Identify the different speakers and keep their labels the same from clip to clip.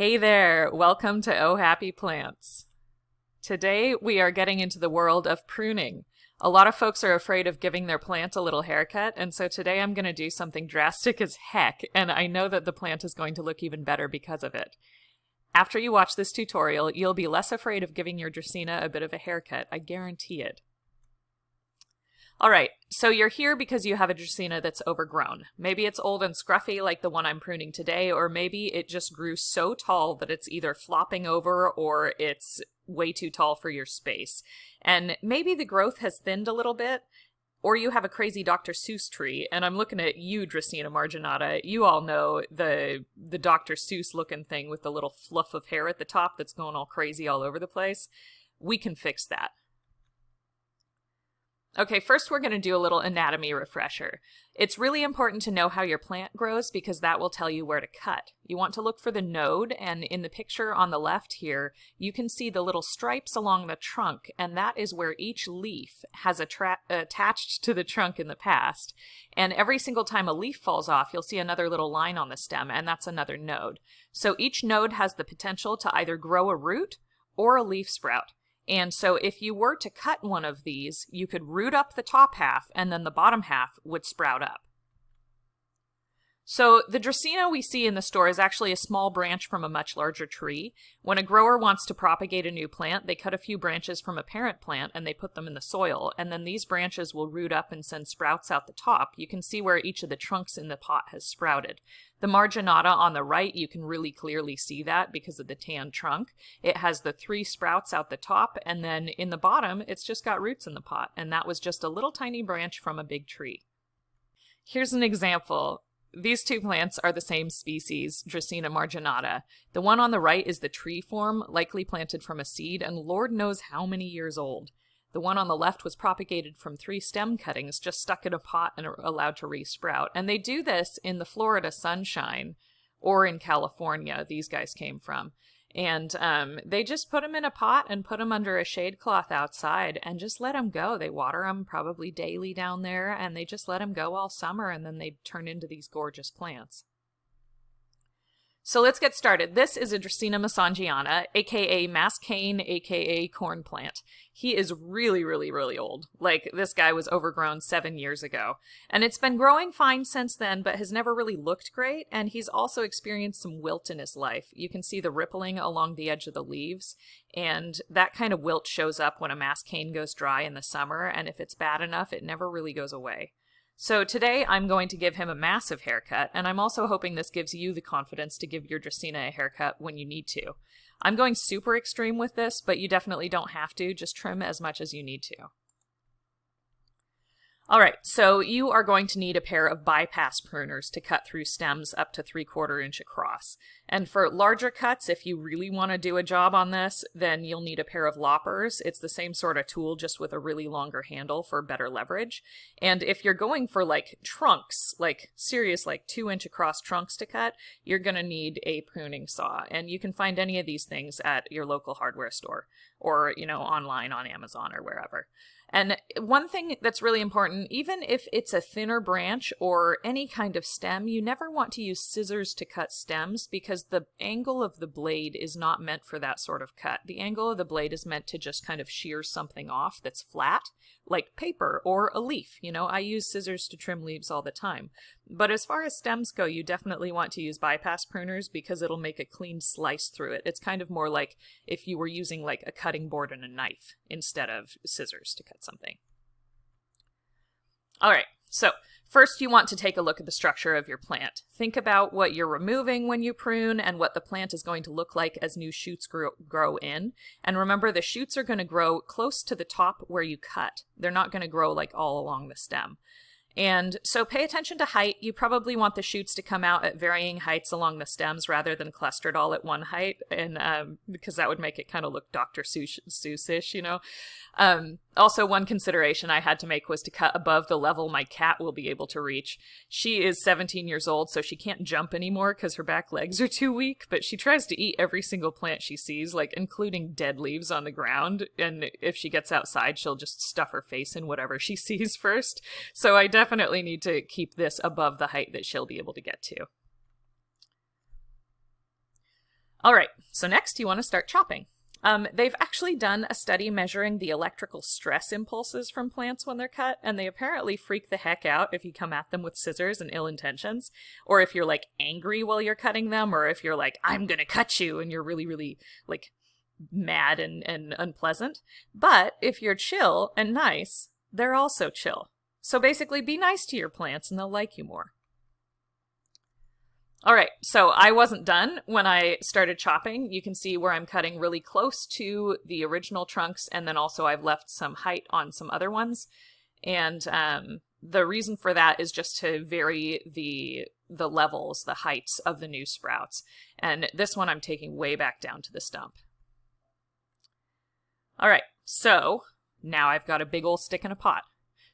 Speaker 1: Hey there, welcome to Oh Happy Plants. Today we are getting into the world of pruning. A lot of folks are afraid of giving their plant a little haircut, and so today I'm going to do something drastic as heck, and I know that the plant is going to look even better because of it. After you watch this tutorial, you'll be less afraid of giving your Dracaena a bit of a haircut, I guarantee it. Alright, so you're here because you have a Dracaena that's overgrown. Maybe it's old and scruffy like the one I'm pruning today, or maybe it just grew so tall that it's either flopping over or it's way too tall for your space. And maybe the growth has thinned a little bit, or you have a crazy Dr. Seuss tree, and I'm looking at you, Dracaena marginata. You all know the Dr. Seuss looking thing with the little fluff of hair at the top that's going all crazy all over the place. We can fix that. Okay, first we're going to do a little anatomy refresher. It's really important to know how your plant grows because that will tell you where to cut. You want to look for the node, and in the picture on the left here, you can see the little stripes along the trunk, and that is where each leaf has attached to the trunk in the past. And every single time a leaf falls off, you'll see another little line on the stem, and that's another node. So each node has the potential to either grow a root or a leaf sprout. And so if you were to cut one of these, you could root up the top half and then the bottom half would sprout up. So the Dracaena we see in the store is actually a small branch from a much larger tree. When a grower wants to propagate a new plant, they cut a few branches from a parent plant and they put them in the soil, and then these branches will root up and send sprouts out the top. You can see where each of the trunks in the pot has sprouted. The marginata on the right, you can really clearly see that because of the tan trunk. It has the 3 sprouts out the top, and then in the bottom, it's just got roots in the pot, and that was just a little tiny branch from a big tree. Here's an example. These two plants are the same species, Dracaena marginata. The one on the right is the tree form, likely planted from a seed, and Lord knows how many years old. The one on the left was propagated from 3 stem cuttings, just stuck in a pot and allowed to re-sprout. And they do this in the Florida sunshine, or in California, these guys came from. And they just put them in a pot and put them under a shade cloth outside and just let them go. They water them probably daily down there, and they just let them go all summer, and then they turn into these gorgeous plants. So let's get started. This is a Dracaena mesangiana, aka mass cane, aka corn plant. He is really, really, really old. Like, this guy was overgrown 7 years ago. And it's been growing fine since then, but has never really looked great, and he's also experienced some wilt in his life. You can see the rippling along the edge of the leaves, and that kind of wilt shows up when a mass cane goes dry in the summer, and if it's bad enough, it never really goes away. So today I'm going to give him a massive haircut, and I'm also hoping this gives you the confidence to give your Dracaena a haircut when you need to. I'm going super extreme with this, but you definitely don't have to. Just trim as much as you need to. Alright, so you are going to need a pair of bypass pruners to cut through stems up to 3/4 inch across. And for larger cuts, if you really want to do a job on this, then you'll need a pair of loppers. It's the same sort of tool, just with a really longer handle for better leverage. And if you're going for like trunks, like serious like 2-inch across trunks to cut, you're going to need a pruning saw. And you can find any of these things at your local hardware store or, online on Amazon or wherever. And one thing that's really important, even if it's a thinner branch or any kind of stem, you never want to use scissors to cut stems because the angle of the blade is not meant for that sort of cut. The angle of the blade is meant to just kind of shear something off that's flat, like paper or a leaf. I use scissors to trim leaves all the time. But as far as stems go, you definitely want to use bypass pruners because it'll make a clean slice through it. It's kind of more like if you were using like a cutting board and a knife instead of scissors to cut something. Alright, so first you want to take a look at the structure of your plant. Think about what you're removing when you prune and what the plant is going to look like as new shoots grow in. And remember, the shoots are going to grow close to the top where you cut. They're not going to grow like all along the stem. And so pay attention to height. You probably want the shoots to come out at varying heights along the stems rather than clustered all at one height, and because that would make it kind of look Dr. Seuss-ish, Also, one consideration I had to make was to cut above the level my cat will be able to reach. She is 17 years old, so she can't jump anymore because her back legs are too weak, but she tries to eat every single plant she sees, like including dead leaves on the ground, and if she gets outside, she'll just stuff her face in whatever she sees first. So I definitely need to keep this above the height that she'll be able to get to. All right, so next you want to start chopping. They've actually done a study measuring the electrical stress impulses from plants when they're cut, and they apparently freak the heck out if you come at them with scissors and ill intentions, or if you're like angry while you're cutting them, or if you're like, I'm gonna cut you, and you're really, really like mad and unpleasant. But if you're chill and nice, they're also chill. So basically, be nice to your plants and they'll like you more. All right, so I wasn't done when I started chopping. You can see where I'm cutting really close to the original trunks, and then also I've left some height on some other ones. And the reason for that is just to vary the levels, the heights of the new sprouts. And this one I'm taking way back down to the stump. All right, so now I've got a big old stick in a pot.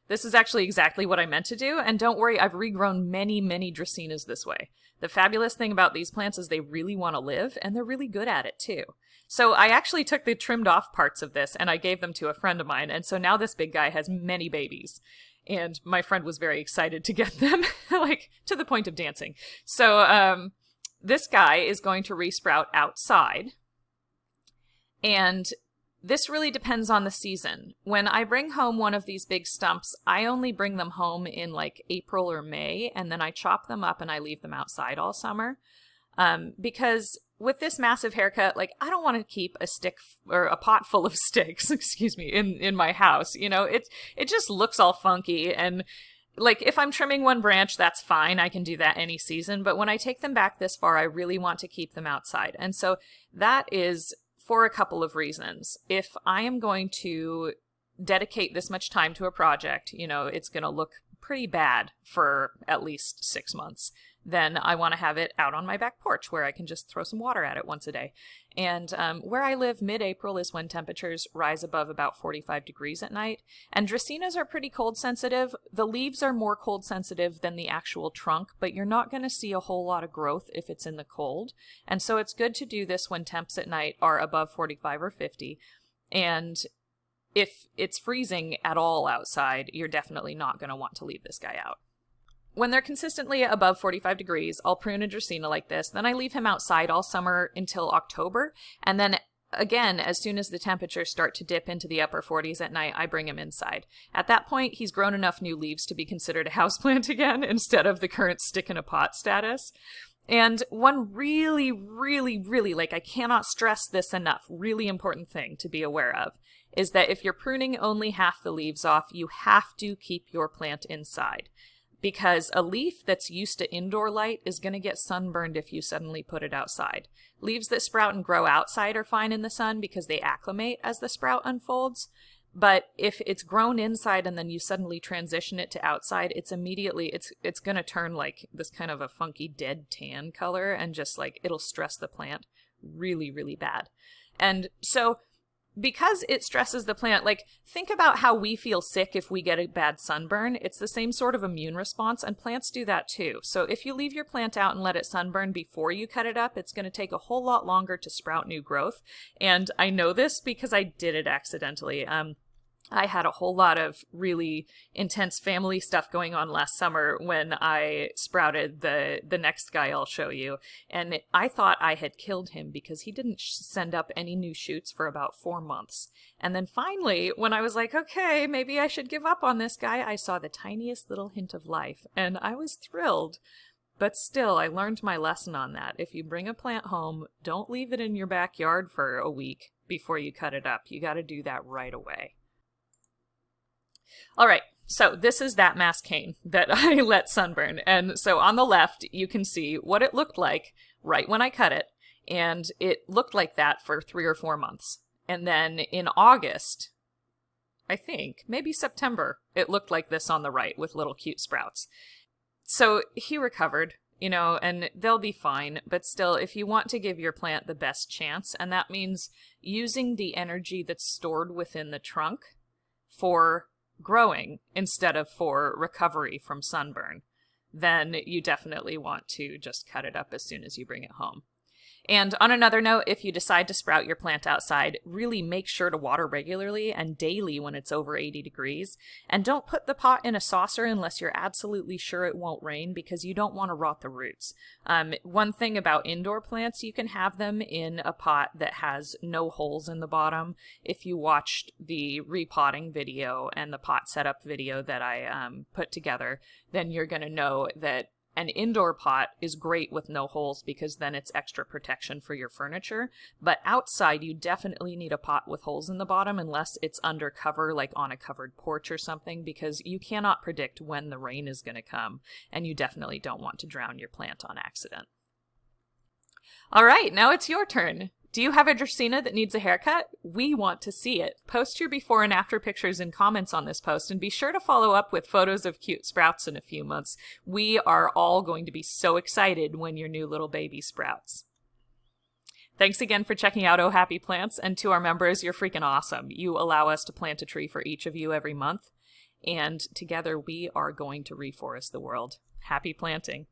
Speaker 1: This is actually exactly what I meant to do, and don't worry, I've regrown many, many Dracaenas this way. The fabulous thing about these plants is they really want to live, and they're really good at it too. So I actually took the trimmed off parts of this, and I gave them to a friend of mine, and so now this big guy has many babies. And my friend was very excited to get them, like, to the point of dancing. So this guy is going to resprout outside, and this really depends on the season. When I bring home one of these big stumps, I only bring them home in like April or May, and then I chop them up and I leave them outside all summer. Because with this massive haircut, like, I don't want to keep a stick or a pot full of sticks, excuse me, in my house. You know, it just looks all funky. And like, if I'm trimming one branch, that's fine. I can do that any season. But when I take them back this far, I really want to keep them outside. And so that is for a couple of reasons. If I am going to dedicate this much time to a project, you know, it's going to look pretty bad for at least 6 months. Then I want to have it out on my back porch where I can just throw some water at it once a day. And where I live, mid-April is when temperatures rise above about 45 degrees at night. And Dracaenas are pretty cold sensitive. The leaves are more cold sensitive than the actual trunk, but you're not going to see a whole lot of growth if it's in the cold. And so it's good to do this when temps at night are above 45 or 50. And if it's freezing at all outside, you're definitely not going to want to leave this guy out. When they're consistently above 45 degrees, I'll prune a Dracaena like this. Then I leave him outside all summer until October. And then again, as soon as the temperatures start to dip into the upper 40s at night, I bring him inside. At that point, he's grown enough new leaves to be considered a houseplant again instead of the current stick in a pot status. And one really, really, really, like, I cannot stress this enough, really important thing to be aware of is that if you're pruning only half the leaves off, you have to keep your plant inside. Because a leaf that's used to indoor light is going to get sunburned if you suddenly put it outside. Leaves that sprout and grow outside are fine in the sun because they acclimate as the sprout unfolds. But if it's grown inside and then you suddenly transition it to outside, it's going to turn like this kind of a funky dead tan color, and just like it'll stress the plant really, really bad. And so because it stresses the plant, like, think about how we feel sick if we get a bad sunburn. It's the same sort of immune response, and plants do that too. So if you leave your plant out and let it sunburn before you cut it up, it's going to take a whole lot longer to sprout new growth. And I know this because I did it accidentally. I had a whole lot of really intense family stuff going on last summer when I sprouted the next guy I'll show you. And I thought I had killed him because he didn't send up any new shoots for about 4 months. And then finally, when I was like, okay, maybe I should give up on this guy, I saw the tiniest little hint of life. And I was thrilled. But still, I learned my lesson on that. If you bring a plant home, don't leave it in your backyard for a week before you cut it up. You got to do that right away. All right, so this is that mass cane that I let sunburn. And so on the left, you can see what it looked like right when I cut it. And it looked like that for 3 or 4 months. And then in August, I think, maybe September, it looked like this on the right with little cute sprouts. So he recovered, you know, and they'll be fine. But still, if you want to give your plant the best chance, and that means using the energy that's stored within the trunk for growing instead of for recovery from sunburn, then you definitely want to just cut it up as soon as you bring it home. And on another note, if you decide to sprout your plant outside, really make sure to water regularly and daily when it's over 80 degrees. And don't put the pot in a saucer unless you're absolutely sure it won't rain, because you don't want to rot the roots. One thing about indoor plants, you can have them in a pot that has no holes in the bottom. If you watched the repotting video and the pot setup video that I put together, then you're going to know that an indoor pot is great with no holes, because then it's extra protection for your furniture. But outside, you definitely need a pot with holes in the bottom, unless it's under cover, like on a covered porch or something, because you cannot predict when the rain is going to come, and you definitely don't want to drown your plant on accident. All right, now it's your turn. Do you have a Dracaena that needs a haircut? We want to see it. Post your before and after pictures and comments on this post, and be sure to follow up with photos of cute sprouts in a few months. We are all going to be so excited when your new little baby sprouts. Thanks again for checking out Oh Happy Plants, and to our members, you're freaking awesome. You allow us to plant a tree for each of you every month, and together we are going to reforest the world. Happy planting.